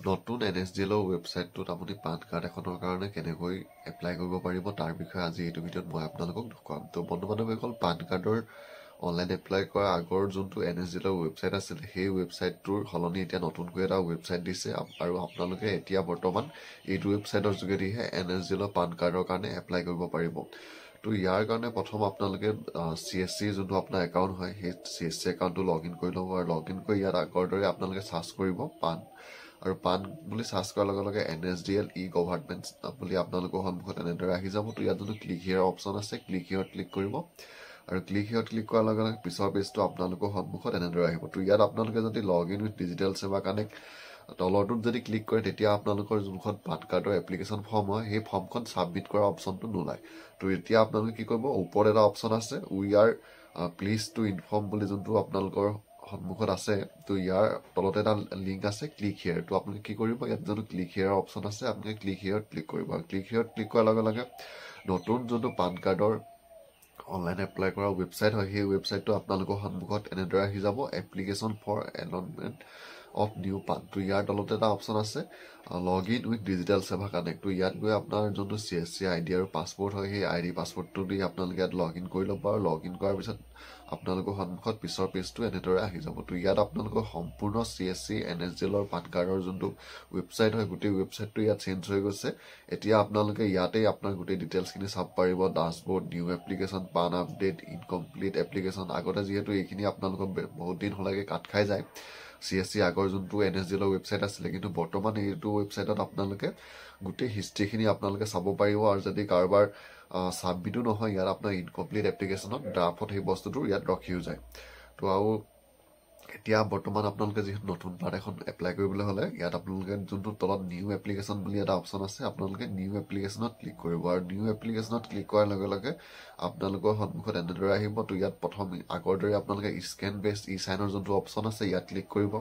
নতুন NSDL ৱেবছাইটটোত আপুনি PAN card এখনৰ কাৰণে কেনেকৈ এপ্লাই কৰিব পাৰিব তাৰ বিষয়ে আজি এইটো ভিডিঅ'ত মই আপোনালোকক দেখুৱাম। তো বন্ধু-বান্ধৱীসকল, পান কাৰ্ডৰ অনলাইন এপ্লাই কৰা আগৰ যোনটো NSDL ৱেবছাইট আছিল সেই ৱেবছাইটটোৰ সলনি এতিয়া নতুনকৈ এটা ৱেবছাইট দিছে আৰু আপোনালোকে এতিয়া বৰ্তমান এইটো ৱেবছাইটৰ যোগেদিহে NSDL পান কাৰ্ডৰ কাৰণে এপ্লাই কৰিব পাৰিব। তো ইয়াৰ কাৰণে প্ৰথম আপোনালোকে CSC যোনটো আপোনাৰ একাউণ্ট হয় সেই CSC একাউণ্টটো লগ ইন কৰি ল'ব আৰু লগ ইন কৰি ইয়াত আগৰ দৰে আপোনালোকে চাৰ্চ কৰিব পান আৰু পান বুলি চাৰ্চ কৰাৰ লগে লগে NSDL ই-গভাৰ্ণমেণ্ট বুলি আপোনালোকৰ সন্মুখত এনেদৰে আহি যাব। তো ইয়াত যোনটো ক্লিক হিয়াৰ অপশ্যন আছে ক্লিক হিয়াৰত ক্লিক কৰিব আৰু ক্লিক হিয়াৰত ক্লিক কৰাৰ লগে লগে পিছৰ পেজটো আপোনালোকৰ সন্মুখত এনেদৰে আহিব। তো ইয়াত আপোনালোকে যদি লগ in with digital Seva connect তলৰটোত যদি ক্লিক কৰে তেতিয়া আপোনালোকৰ যোনখন পান কাৰ্ডৰ এপ্লিকেশ্যন ফৰ্ম হয় সেই ফৰ্মখন ছাবমিট কৰা অপশ্যনটো নোলায়। তো এতিয়া আপোনালোকে কি কৰিব, ওপৰত এটা অপশ্যন আছে we are please two inform বুলি যোনটো আপোনালোকৰ সন্মুখত আছে। তো ইয়াৰ তলতে এটা লিংক আছে ক্লিক হিয়াৰ। তো আপোনালোকে কি কৰিব, ইয়াত যোনটো ক্লিক হিয়াৰৰ অপশ্যন আছে আপোনালোকে ক্লিক হিয়াৰত ক্লিক কৰিব আৰু ক্লিক হিয়াৰত ক্লিক কৰাৰ লগে লগে নতুন যোনটো পান কাৰ্ডৰ অনলাইন এপ্লাই কৰা ৱেবছাইট হয় সেই ৱেবছাইটটো আপোনালোকৰ সন্মুখত এনেদৰে আহি যাব, application for enrolment of new PAN. তো ইয়াৰ তলতে এটা অপশ্যন আছে log in with digital Seva connect. তো ইয়াত গৈ আপোনাৰ যোনটো CSC ID আৰু পাছপৰ্ট হয় সেই ID পাছপৰ্টটো দি আপোনালোকে ইয়াত লগ ইন কৰি ল'ব আৰু লগ ইন কৰাৰ পিছত আপোনালোকৰ সন্মুখত পিছৰ পেজটো এনেদৰে আহি যাব। তো ইয়াত আপোনালোকৰ সম্পূৰ্ণ CSC NSDL পান কাৰ্ডৰ যোনটো ৱেবছাইট হয় গোটেই ৱেবছাইটটো ইয়াত চেঞ্জ হৈ গৈছে। এতিয়া আপোনালোকে ইয়াতেই আপোনাৰ গোটেই ডিটেইলছখিনি চাব পাৰিব, ডাছবৰ্ড, নিউ এপ্লিকেশ্যন, পান আপডেট, ইনকমপ্লিট এপ্লিকেশ্যন। আগতে যিহেতু এইখিনি আপোনালোকৰ বহুত দিন হ'লেগে কাট খাই যায় CSC আগৰ যোনটো NSDL ৱেবছাইট আছিলে, কিন্তু বৰ্তমান এইটো ৱেবছাইটত আপোনালোকে গোটেই হিষ্ট্ৰীখিনি আপোনালোকে চাব পাৰিব আৰু যদি কাৰোবাৰ ছাবমিটো নহয় ইয়াত আপোনাৰ ইনকমপ্লিট এপ্লিকেশ্যনত ড্ৰাফত সেই বস্তুটো ইয়াত ৰখিও যায়। তো আৰু এতিয়া বৰ্তমান আপোনালোকে যিহেতু নতুন পান এখন এপ্লাই কৰিবলৈ হ'লে ইয়াত আপোনালোকে যোনটো তলত নিউ এপ্লিকেশ্যন বুলি এটা অপশ্যন আছে আপোনালোকে নিউ এপ্লিকেশ্যনত ক্লিক কৰিব আৰু নিউ এপ্লিকেশ্যনত ক্লিক কৰাৰ লগে লগে আপোনালোকৰ সন্মুখত এনেদৰে আহিব। তো ইয়াত প্ৰথম আগৰ দৰে আপোনালোকে স্কেন বেছড ই-চাইনৰ যোনটো অপশ্যন আছে ইয়াত ক্লিক কৰিব।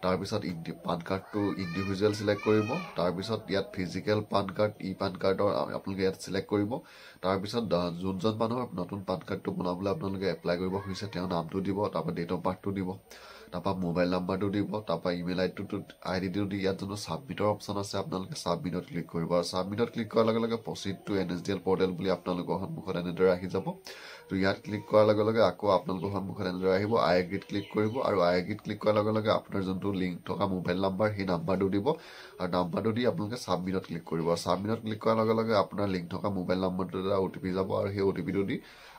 তাৰপিছত পান কাৰ্ডটো ইণ্ডিভিজুৱেল চিলেক্ট কৰিব। তাৰপিছত ইয়াত ফিজিকেল পান কাৰ্ড, পান কাৰ্ডৰ আপোনালোকে ইয়াত চিলেক্ট কৰিব। তাৰপিছত যোনজন মানুহৰ নতুন পান কাৰ্ডটো বনাবলৈ আপোনালোকে এপ্লাই কৰিব খুজিছে তেওঁৰ নামটো দিব, তাৰপৰা ডেট অফ বাৰ্থটো দিব, তাৰপৰা মোবাইল নাম্বাৰটো দিব, তাৰপৰা ইমেইল আইডিটো দি ইয়াত যোনটো ছাবমিটৰ অপশ্যন আছে আপোনালোকে ছাবমিটত ক্লিক কৰিব আৰু ছাবমিটত ক্লিক কৰাৰ লগে লগে প্ৰচিড টু NSDL পৰ্টেল বুলি আপোনালোকৰ সন্মুখত এনেদৰে আহি যাব। তো ইয়াত ক্লিক কৰাৰ লগে লগে আকৌ আপোনালোকৰ সন্মুখত এনেদৰে আহিব, আই এগ্ৰীত ক্লিক কৰিব আৰু আই এগ্ৰীত ক্লিক কৰাৰ লগে লগে আপোনাৰ যোনটো লিংক থকা মোবাইল নাম্বাৰ সেই নাম্বাৰটো দিব আৰু নাম্বাৰটো দি আপোনালোকে ছাবমিটত ক্লিক কৰিব আৰু ছাবমিটত ক্লিক কৰাৰ লগে লগে আপোনাৰ লিংক থকা মোবাইল নাম্বাৰটো এটা OTP যাব আৰু সেই OTPটো দি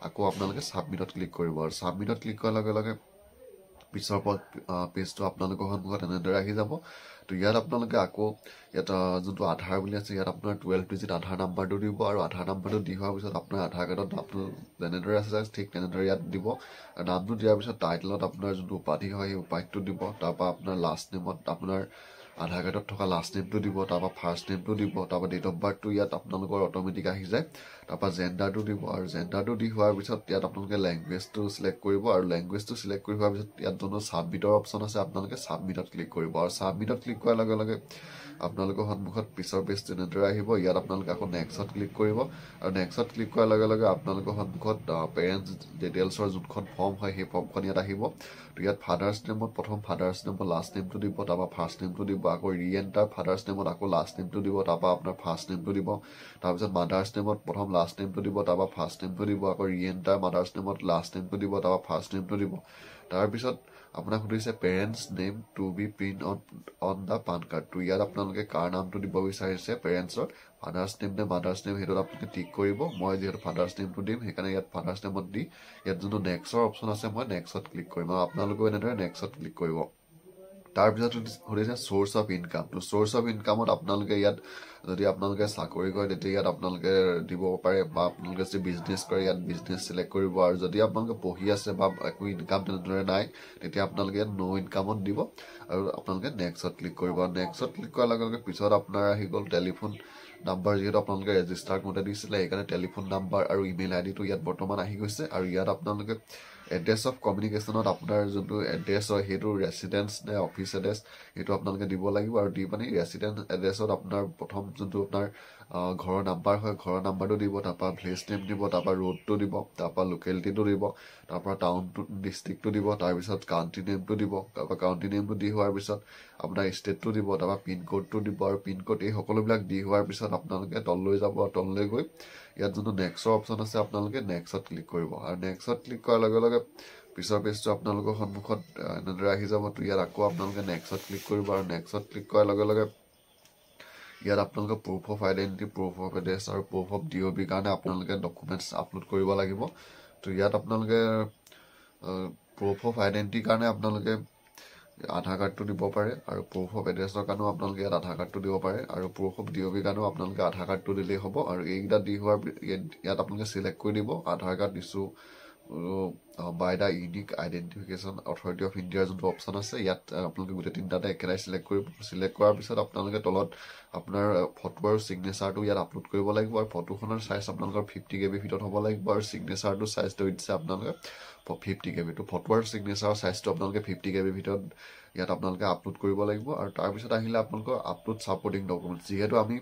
আকৌ আপোনালোকে ছাবমিটত ক্লিক কৰিব আৰু ছাবমিটত ক্লিক কৰাৰ লগে লগে পিছৰ পেজটো আপোনালোকৰ সন্মুখত এনেদৰে আহি যাব। তো ইয়াত আপোনালোকে আকৌ ইয়াত যোনটো আধাৰ বুলি আছে ইয়াত আপোনাৰ 12 ডিজিট আধাৰ নাম্বাৰটো দিব আৰু আধাৰ নাম্বাৰটো দি হোৱাৰ পিছত আপোনাৰ আধাৰ কাৰ্ডত নামটো যেনেদৰে আছে ঠিক তেনেদৰে ইয়াত দিব আৰু নামটো দিয়াৰ পিছত টাইটেলত আপোনাৰ যোনটো উপাধি হয় সেই উপাধিটো দিব, তাৰপৰা আপোনাৰ লাষ্ট নেমত আপোনাৰ আধাৰ কাৰ্ডত থকা লাষ্ট নেমটো দিব, তাৰপৰা ফাৰ্ষ্ট নেমটো দিব, তাৰপৰা ডেট অফ বাৰ্থটো ইয়াত আপোনালোকৰ অট'মেটিক আহি যায়, তাৰপৰা জেণ্ডাৰটো দিব আৰু জেণ্ডাৰটো দি হোৱাৰ পিছত ইয়াত আপোনালোকে লেংগুৱেজটো চিলেক্ট কৰিব আৰু লেংগুৱেজটো চিলেক্ট কৰি হোৱাৰ পিছত ইয়াত যোনটো ছাবমিটৰ অপশ্যন আছে আপোনালোকে ছাবমিটত ক্লিক কৰিব আৰু ছাবমিটত ক্লিক কৰাৰ লগে লগে আপোনালোকৰ সন্মুখত পিছৰ পেজটো এনেদৰে আহিব। ইয়াত আপোনালোকে আকৌ নেক্সটত ক্লিক কৰিব আৰু নেক্সটত ক্লিক কৰাৰ লগে লগে আপোনালোকৰ সন্মুখত পেৰেণ্টছ ডিটেইলছৰ যোনখন ফৰ্ম হয় সেই ফৰ্মখন ইয়াত আহিব। তো ইয়াত ফাদাৰ্ছ নেমত প্ৰথম ফাদাৰ্ছ নেমত লাষ্ট নেমটো দিব, তাৰপৰা ফাৰ্ষ্ট নেমটো দিব, আকৌ ৰিএণ্টাৰ ফাদাৰ্ছ নেমত আকৌ লাষ্ট নেমটো দিব, তাৰপৰা আপোনাৰ ফাৰ্ষ্ট নেমটো দিব, তাৰপিছত মাদাৰ্ছ নেমত প্ৰথম লাষ্ট নেমটো দিব, তাৰপৰা ফাৰ্ষ্ট নেমটো দিব, আকৌ ৰিএণ্টাৰ মাদাৰ্ছ নেমত লাষ্ট নেমটো দিব, তাৰপৰা ফাৰ্ষ্ট নেমটো দিব। তাৰপিছত আপোনাক সুধিছে parents name to be print on the PAN card. তো ইয়াত আপোনালোকে কাৰ নামটো দিব বিচাৰিছে পেৰেণ্টছৰ, ফাদাৰ্ছ নেম নে মাদাৰ্ছ নেম সেইটোত আপোনালোকে টিক কৰিব। মই যিহেতু ফাদাৰ্ছ নেমটো দিম সেইকাৰণে ইয়াত ফাদাৰ্ছ নেমত দি ইয়াত যোনটো নেক্সটৰ অপশ্যন আছে মই নেক্সটত ক্লিক কৰিম আৰু আপোনালোকেও এনেদৰে নেক্সটত ক্লিক কৰিব। তাৰপিছত সুধিছে চ'ৰ্চ অফ ইনকাম। তো চ'ৰ্চ অফ ইনকামত আপোনালোকে ইয়াত যদি আপোনালোকে চাকৰি কৰে তেতিয়া ইয়াত আপোনালোকে দিব পাৰে বা আপোনালোকে যদি বিজনেছ কৰে ইয়াত বিজনেছ চিলেক্ট কৰিব আৰু যদি আপোনালোকে পঢ়ি আছে বা একো ইনকাম তেনেদৰে নাই তেতিয়া আপোনালোকে ইয়াত ন' ইনকামত দিব আৰু আপোনালোকে নেক্সটত ক্লিক কৰিব আৰু নেক্সটত ক্লিক কৰাৰ লগে লগে পিছত আপোনাৰ আহি গ'ল টেলিফোন নাম্বাৰ, যিহেতু আপোনালোকে ৰেজিষ্টাৰ কৰোঁতে দিছিলে সেইকাৰণে টেলিফোন নাম্বাৰ আৰু ইমেইল আইডিটো ইয়াত বৰ্তমান আহি গৈছে আৰু ইয়াত আপোনালোকে এড্ৰেছ অফ কমিউনিকেশ্যনত আপোনাৰ যোনটো এড্ৰেছ হয় সেইটো ৰেচিডেন্স নে অফিচ এড্ৰেছ সেইটো আপোনালোকে দিব লাগিব আৰু দি পানি ৰেচিডেন্স এড্ৰেছত আপোনাৰ প্ৰথম যোনটো আপোনাৰ ঘৰৰ নাম্বাৰ হয় ঘৰৰ নাম্বাৰটো দিব, তাৰপৰা ভিলেজ নেম দিব, তাৰপৰা ৰোডটো দিব, তাৰপৰা লোকেলিটিটো দিব, তাৰপৰা টাউনটো ডিষ্ট্ৰিক্টটো দিব, তাৰপিছত কাউণ্টি নেমটো দিব, তাৰপৰা কাউণ্টি নেমটো দি হোৱাৰ পিছত আপোনাৰ ষ্টেটটো দিব, তাৰপৰা পিনক'ডটো দিব আৰু পিনক'ড এই সকলোবিলাক দি হোৱাৰ পিছত আপোনালোকে তললৈ যাব আৰু তললৈ গৈ ইয়াত যোনটো নেক্সটৰ অপশ্যন আছে আপোনালোকে নেক্সটত ক্লিক কৰিব আৰু নেক্সটত ক্লিক কৰাৰ লগে লগে পিছৰ পেজটো আপোনালোকৰ সন্মুখত এনেদৰে আহি যাব। তো ইয়াত আকৌ আপোনালোকে নেক্সটত ক্লিক কৰিব আৰু নেক্সটত ক্লিক কৰাৰ লগে লগে ইয়াত আপোনালোকে proof of identity, proof of address আৰু প্ৰুফ অফ DOB কাৰণে আপোনালোকে ডকুমেণ্টছ আপলোড কৰিব লাগিব। তো ইয়াত আপোনালোকে প্ৰুফ অফ আইডেণ্টিটিৰ কাৰণে আপোনালোকে আধাৰ কাৰ্ডটো দিব পাৰে আৰু প্ৰুফ অফ এড্ৰেছৰ কাৰণেও আপোনালোকে ইয়াত আধাৰ কাৰ্ডটো দিব পাৰে আৰু প্ৰুফ অফ DOB কাৰণেও আপোনালোকে আধাৰ কাৰ্ডটো দিলেই হ'ব। আৰু এইকেইটা দি হোৱাৰ ইয়াত আপোনালোকে চিলেক্ট কৰি দিব Aadhaar card issue by the unique identification authority of ইণ্ডিয়াৰ যোনটো অপশ্যন আছে ইয়াত আপোনালোকে গোটেই তিনিটাতে একেটাই চিলেক্ট কৰিব। চিলেক্ট কৰাৰ পিছত আপোনালোকে তলত আপোনাৰ ফটো আৰু ছিগনেচাৰটো ইয়াত আপলোড কৰিব লাগিব আৰু ফটোখনৰ চাইজ আপোনালোকৰ 50 KB ভিতৰত হ'ব লাগিব আৰু ছিগনেচাৰটো চাইজটো দিছে আপোনালোকে 50 KB। তো ফটো আৰু ছিগনেচাৰৰ চাইজটো আপোনালোকে 50 KB ভিতৰত ইয়াত আপোনালোকে আপলোড কৰিব লাগিব। আৰু তাৰপিছত আহিলে আপোনালোকৰ আপলোড ছাপৰ্টিং ডকুমেণ্টছ, যিহেতু আমি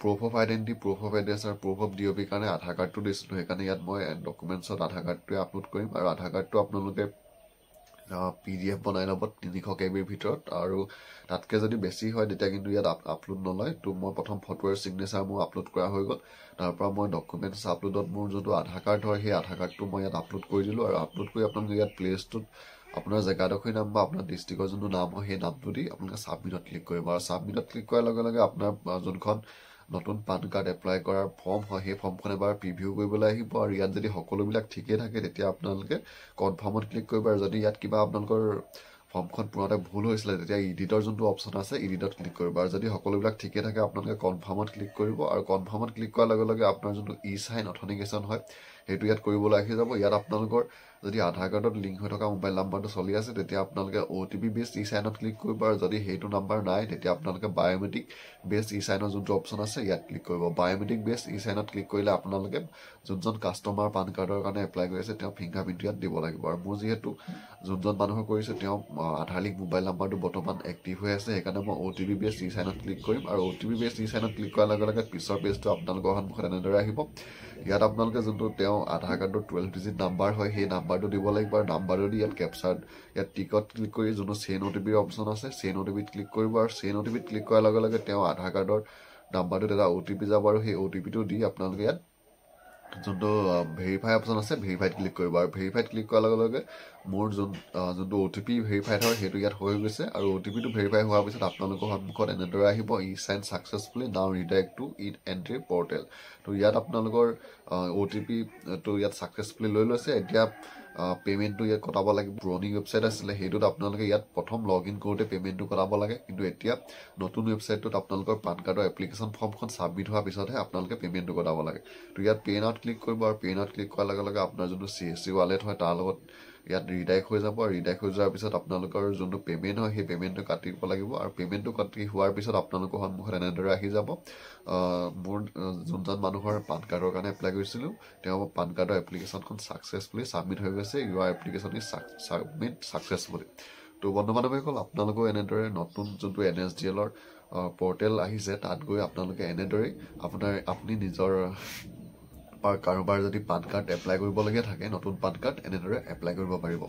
proof of identity, proof of address আৰু প্ৰুফ অফ DOB কাৰণে আধাৰ কাৰ্ডটো দিছিলোঁ, সেইকাৰণে ইয়াত মই ডকুমেণ্টছত আধাৰ কাৰ্ডটোৱে আপলোড কৰিম আৰু আধাৰ কাৰ্ডটো আপোনালোকে PDF বনাই ল'ব 300 KBৰ ভিতৰত আৰু তাতকৈ যদি বেছি হয় তেতিয়া কিন্তু ইয়াত আপলোড নলয়। তো মই প্ৰথম ফটো আৰু ছিগনেচাৰ মোৰ আপলোড কৰা হৈ গ'ল, তাৰপৰা মই ডকুমেণ্টছ আপলোডত মোৰ যোনটো আধাৰ কাৰ্ড হয় সেই আধাৰ কাৰ্ডটো মই ইয়াত আপলোড কৰি দিলোঁ আৰু আপলোড কৰি আপোনালোকে ইয়াত প্লেচটোত আপোনাৰ জেগাডোখৰীৰ নাম বা আপোনাৰ ডিষ্ট্ৰিক্টৰ যোনটো নাম হয় সেই নামটো দি আপোনালোকে ছাবমিটত ক্লিক কৰিব আৰু ছাবমিটত ক্লিক কৰাৰ লগে লগে আপোনাৰ যোনখন নতুন পান কাৰ্ড এপ্লাই কৰাৰ ফৰ্ম হয় সেই ফৰ্মখন এবাৰ প্ৰিভিউ কৰিবলৈ আহিব আৰু ইয়াত যদি সকলোবিলাক ঠিকেই থাকে তেতিয়া আপোনালোকে কনফাৰ্মত ক্লিক কৰিব আৰু যদি ইয়াত কিবা আপোনালোকৰ ফৰ্মখন পূৰণতে ভুল হৈছিলে তেতিয়া ইডিটৰ যোনটো অপশ্যন আছে ইডিটত ক্লিক কৰিব আৰু যদি সকলোবিলাক ঠিকে থাকে আপোনালোকে কনফাৰ্মত ক্লিক কৰিব আৰু কনফাৰ্মত ক্লিক কৰাৰ লগে লগে আপোনাৰ যোনটো ই-চাইন অথেণ্টিকেশ্যন হয় সেইটো ইয়াত কৰিবলৈ আহি যাব। ইয়াত আপোনালোকৰ যদি আধাৰ কাৰ্ডত লিংক হৈ থকা মোবাইল নাম্বাৰটো চলি আছে তেতিয়া আপোনালোকে OTP বেছড ই-চাইনত ক্লিক কৰিব আৰু যদি সেইটো নাম্বাৰ নাই তেতিয়া আপোনালোকে বায়'মেট্ৰিক বেছড ই-চাইনৰ যোনটো অপশ্যন আছে ইয়াত ক্লিক কৰিব। বায়'মেট্ৰিক বেছড ই-চাইনত ক্লিক কৰিলে আপোনালোকে যোনজন কাষ্টমাৰ পান কাৰ্ডৰ কাৰণে এপ্লাই কৰি আছে তেওঁ ফিংগাৰপ্ৰিণ্টটো ইয়াত দিব লাগিব আৰু মোৰ যিহেতু যোনজন মানুহৰ কৰিছে তেওঁ আধাৰ লিংক মোবাইল নাম্বাৰটো বৰ্তমান এক্টিভ হৈ আছে, সেইকাৰণে মই OTP বেছড ই-চাইনত ক্লিক কৰিম আৰু OTP বেছড ই-চাইনত ক্লিক কৰাৰ লগে লগে পিছৰ পেজটো আপোনালোকৰ সন্মুখত এনেদৰে আহিব। ইয়াত আপোনালোকে যোনটো তেওঁ আধাৰ কাৰ্ডৰ 12 ডিজিট নাম্বাৰ হয় সেই নাম্বাৰটো দিব লাগিব আৰু নাম্বাৰটো দি ইয়াত কেপচাৰ ইয়াত টিকট ক্লিক কৰি যোনটো চেইন OTPৰ অপশ্যন আছে চেইন OTPত ক্লিক কৰিব আৰু চেইন OTPত ক্লিক কৰাৰ লগে লগে তেওঁ আধাৰ কাৰ্ডৰ নাম্বাৰটোত এটা OTP যাব আৰু সেই OTPটো দি আপোনালোকে ইয়াত যোনটো ভেৰিফাই অপশ্যন আছে ভেৰিফাইড ক্লিক কৰিব আৰু ভেৰিফাইড ক্লিক কৰাৰ লগে লগে মোৰ যোনটো OTP ভেৰিফাইড হয় সেইটো ইয়াত হৈ গৈছে আৰু OTPটো ভেৰিফাই হোৱাৰ পিছত আপোনালোকৰ সন্মুখত এনেদৰে আহিব ই-চাইন ছাকচেছফুলি নাও ৰিডাইৰেক্ট টু এণ্ট্ৰি পৰ্টেল। তো ইয়াত আপোনালোকৰ OTPটো ইয়াত ছাকচেছফুলি লৈ লৈছে। এতিয়া পে'মেণ্টটো ইয়াত কটাব লাগিব। পুৰণি ৱেবছাইট আছিলে সেইটোত আপোনালোকে ইয়াত প্ৰথম লগ ইন কৰোঁতে পে'মেণ্টটো কটাব লাগে, কিন্তু এতিয়া নতুন ৱেবছাইটটোত আপোনালোকৰ পান কাৰ্ডৰ এপ্লিকেশ্যন ফৰ্মখন ছাবমিট হোৱাৰ পিছতহে আপোনালোকে পে'মেণ্টটো কটাব লাগে। তো ইয়াত পে' নাওত ক্লিক কৰিব আৰু পে' নাওত ক্লিক কৰাৰ লগে লগে আপোনাৰ যোনটো CSC ৱালেট হয় তাৰ লগত ইয়াত ৰিডাইৰেক্ট হৈ যাব আৰু ৰিডাইৰেক্ট হৈ যোৱাৰ পিছত আপোনালোকৰ যোনটো পে'মেণ্ট হয় সেই পে'মেণ্টটো কাটিব লাগিব আৰু পে'মেণ্টটো কাটি হোৱাৰ পিছত আপোনালোকৰ সন্মুখত এনেদৰে আহি যাব মোৰ যোনজন মানুহৰ পান কাৰ্ডৰ কাৰণে এপ্লাই কৰিছিলোঁ তেওঁ পান কাৰ্ডৰ এপ্লিকেশ্যনখন ছাকচেছফুলি ছাবমিট হৈ গৈছে, ইউৰ এপ্লিকেশ্যন ইজ ছাবমিট ছাকচেছফুলি। তো বন্ধু বান্ধৱীসকল আপোনালোকেও এনেদৰে নতুন যোনটো NSDLৰ পৰ্টেল আহিছে তাত গৈ আপোনালোকে এনেদৰেই আপুনি নিজৰ কাৰোবাৰ যদি পান কাৰ্ড এপ্লাই কৰিবলগীয়া থাকে নতুন পান কাৰ্ড এনেদৰে এপ্লাই কৰিব পাৰিব।